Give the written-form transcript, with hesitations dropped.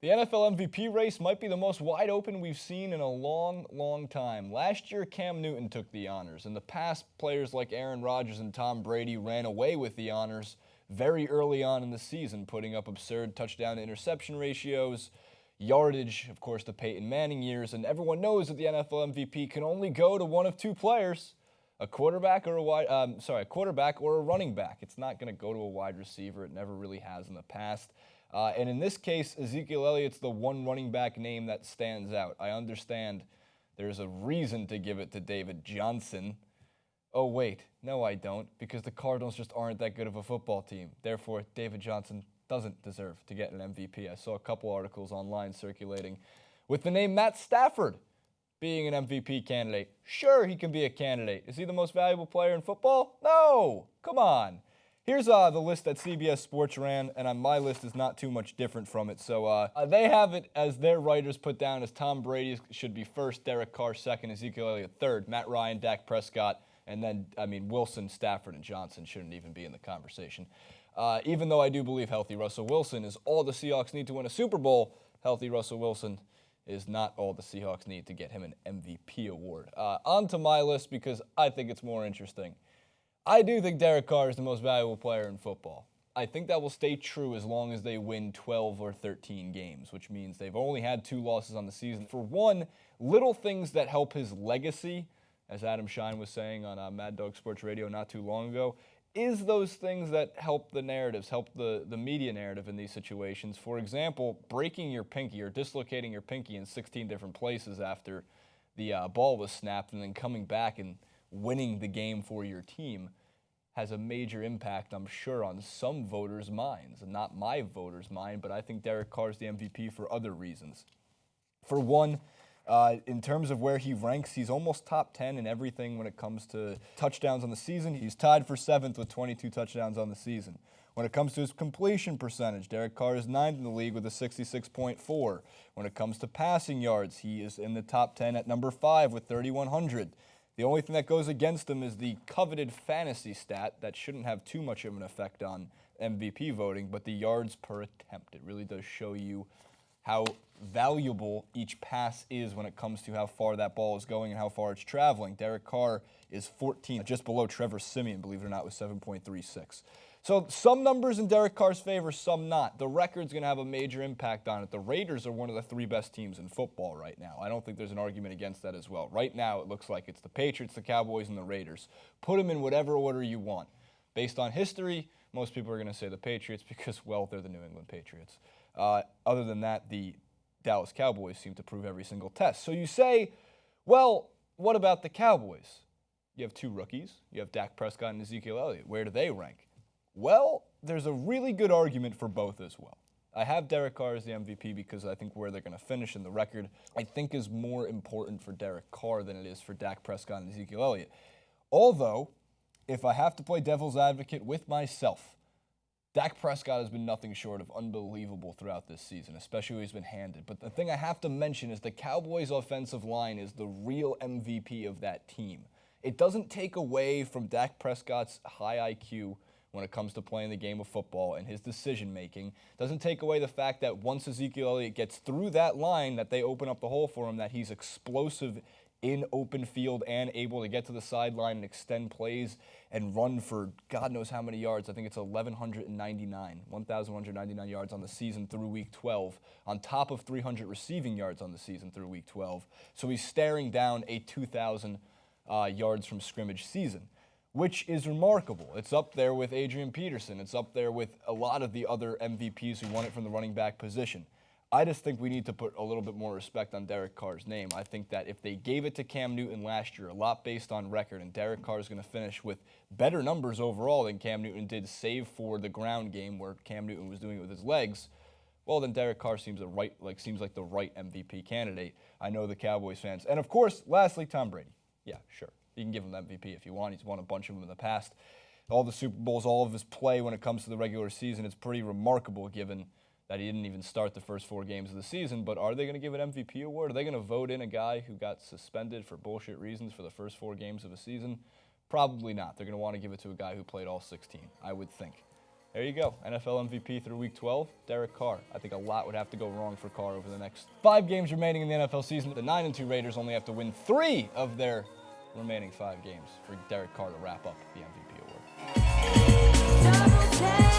The NFL MVP race might be the most wide open we've seen in a long, long time. Last year, Cam Newton took the honors. In the past, players like Aaron Rodgers and Tom Brady ran away with the honors very early on in the season, putting up absurd touchdown-to-interception ratios, yardage, of course, the Peyton Manning years, and everyone knows that the NFL MVP can only go to one of two players, a quarterback or a quarterback or a running back. It's not going to go to a wide receiver. It never really has in the past. And in this case, Ezekiel Elliott's the one running back name that stands out. I understand there's a reason to give it to David Johnson. Oh, wait, no, I don't, because the Cardinals just aren't that good of a football team. Therefore, David Johnson doesn't deserve to get an MVP. I saw a couple articles online circulating with the name Matt Stafford being an MVP candidate. Sure, he can be a candidate. Is he the most valuable player in football? No, come on. Here's the list that CBS Sports ran, and my list is not too much different from it. So they have it as their writers put down as Tom Brady should be first, Derek Carr second, Ezekiel Elliot third, Matt Ryan, Dak Prescott, and then, Wilson, Stafford, and Johnson shouldn't even be in the conversation. Even though I do believe healthy Russell Wilson is all the Seahawks need to win a Super Bowl, healthy Russell Wilson is not all the Seahawks need to get him an MVP award. On to my list because I think it's more interesting. I do think Derek Carr is the most valuable player in football. I think that will stay true as long as they win 12 or 13 games, which means they've only had 2 losses on the season. For one, little things that help his legacy, as Adam Shine was saying on Mad Dog Sports Radio not too long ago, is those things that help the narratives, help the media narrative in these situations. For example, breaking your pinky or dislocating your pinky in 16 different places after the ball was snapped and then coming back and winning the game for your team has a major impact, I'm sure, on some voters' minds. Not my voters' mind, but I think Derek Carr is the MVP for other reasons. For one, in terms of where he ranks, he's almost top 10 in everything when it comes to touchdowns on the season. He's tied for 7th with 22 touchdowns on the season. When it comes to his completion percentage, Derek Carr is 9th in the league with a 66.4. When it comes to passing yards, he is in the top 10 at number 5 with 3,100. The only thing that goes against him is the coveted fantasy stat that shouldn't have too much of an effect on MVP voting, but the yards per attempt. It really does show you how valuable each pass is when it comes to how far that ball is going and how far it's traveling. Derek Carr is 14th, just below Trevor Siemian, believe it or not, with 7.36. So some numbers in Derek Carr's favor, some not. The record's going to have a major impact on it. The Raiders are one of the 3 best teams in football right now. I don't think there's an argument against that as well. Right now, it looks like it's the Patriots, the Cowboys, and the Raiders. Put them in whatever order you want. Based on history, most people are going to say the Patriots because, well, they're the New England Patriots. Other than that, the Dallas Cowboys seem to prove every single test. So you say, well, what about the Cowboys? You have 2 rookies. You have Dak Prescott and Ezekiel Elliott. Where do they rank? Well, there's a really good argument for both as well. I have Derek Carr as the MVP because I think where they're going to finish in the record, I think is more important for Derek Carr than it is for Dak Prescott and Ezekiel Elliott. Although, if I have to play devil's advocate with myself, Dak Prescott has been nothing short of unbelievable throughout this season, especially when he's been handed. But the thing I have to mention is the Cowboys' offensive line is the real MVP of that team. It doesn't take away from Dak Prescott's high IQ when it comes to playing the game of football and his decision-making. Doesn't take away the fact that once Ezekiel Elliott gets through that line, that they open up the hole for him, that he's explosive in open field and able to get to the sideline and extend plays and run for God knows how many yards. I think it's 1,199 yards on the season through Week 12, on top of 300 receiving yards on the season through Week 12. So he's staring down a 2,000 yards from scrimmage season, which is remarkable. It's up there with Adrian Peterson. It's up there with a lot of the other MVPs who won it from the running back position. I just think we need to put a little bit more respect on Derek Carr's name. I think that if they gave it to Cam Newton last year, a lot based on record, and Derek Carr is going to finish with better numbers overall than Cam Newton did, save for the ground game where Cam Newton was doing it with his legs, well, then Derek Carr seems like the right MVP candidate. I know the Cowboys fans. And, of course, lastly, Tom Brady. Yeah, sure. You can give him the MVP if you want. He's won a bunch of them in the past. All the Super Bowls, all of his play when it comes to the regular season, it's pretty remarkable given that he didn't even start the first 4 games of the season. But are they going to give an MVP award? Are they going to vote in a guy who got suspended for bullshit reasons for the first 4 games of a season? Probably not. They're going to want to give it to a guy who played all 16, I would think. There you go. NFL MVP through Week 12, Derek Carr. I think a lot would have to go wrong for Carr over the next 5 games remaining in the NFL season. The 9-2 Raiders only have to win 3 of their remaining 5 games for Derek Carr to wrap up the MVP award.